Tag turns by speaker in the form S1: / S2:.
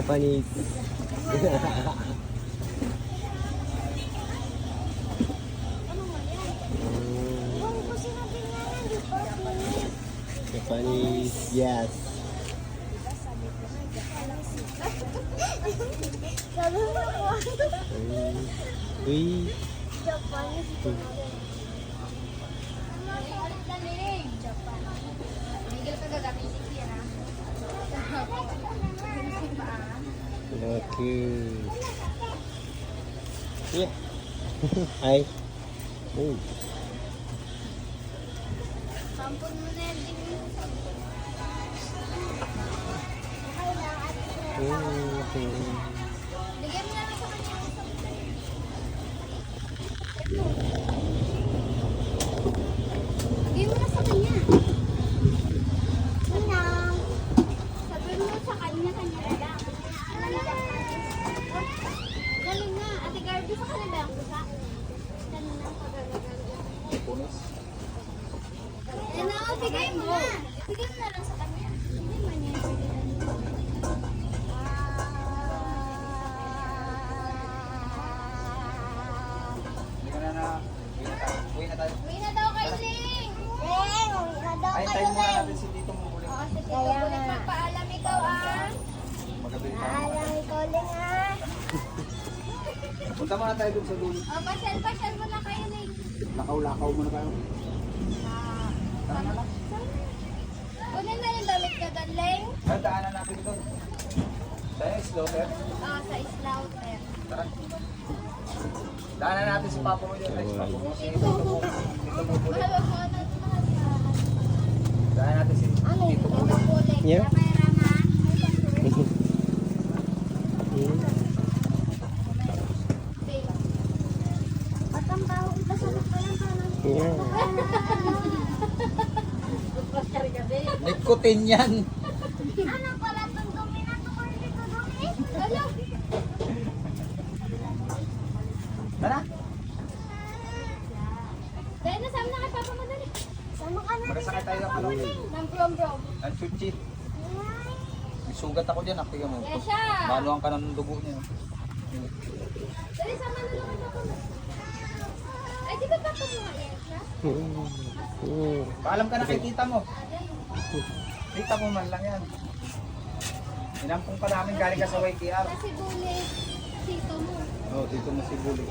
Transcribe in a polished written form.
S1: Japanese. Japanese, yes.
S2: Sabi mo po.
S1: Uy.
S2: Japanese.
S1: Okay. Yeah. Ay. Oh.
S2: Sampun mo na yung
S1: Okay.
S2: Bigyan mo na lang sa kanya. Bigyan mo na sa kanya. Manang. Sabi mo sa kanya, kanya na lang. Galing na. Ate Garby, sa kanila ang kusa. Galing na.
S3: Punis.
S2: Ano, bigay mo na. Bigay mo na lang sa kanya. Hindi man niya ibigay.
S3: Hindi ka na na. Uwi na tayo.
S2: Uwi na daw kay Ling. Uwi na daw
S3: Ay, tayo muna natin si Tito mo ulit.
S2: Oo, si Tito Bulit, magpaalam ikaw ah.
S3: Magabi pa.
S2: Paalam ikaw Ling ah.
S3: Punta muna tayo dun sa dulo.
S2: O, pasyal mo na kayo Ling.
S3: Lakaw-lakaw muna tayo. Tara na lang.
S2: Kunin na yung damit ka doon, Ling.
S3: Ay, daanan natin ito. Tayo, slaughter.
S2: Oo, sa slaughter.
S3: Tara. Daanan natin si Papa mo yun. Si Papa mo. Si Tito mo. Tito mo ulit.
S2: Mahal mo na ito mahal ka.
S3: Daanan natin si
S2: Ano
S3: Tito
S2: ito?
S3: mo ulit.
S2: Bulit.
S1: Yeah.
S2: Rama. Patambaho kita sa nagpalang palang.
S1: Yeah.
S3: Nikotin yan.
S2: Ano pala itong dumi na ito? Kung dito dumi? Ano?
S3: Tara.
S2: Dahil nasama na kay Papa mo dali. Sama ka na.
S3: Magkasakay tayo ng ano.
S2: Ng prom-prom.
S3: Ang chuchi. May sugat ako dyan. Tingnan mo.
S2: Yes, siya.
S3: Maluang ka ng dugo niya.
S2: Dali, sama na lang kay Papa mo. Ay, di ba Papa mo nga yan? Ha?
S3: Paalam ka na kay tita mo. Tita mo man lang yan. Inampong pa namin galing ka sa YTR.
S2: Kasi bulit. Tito mo.
S3: Oo, dito mo si Bully.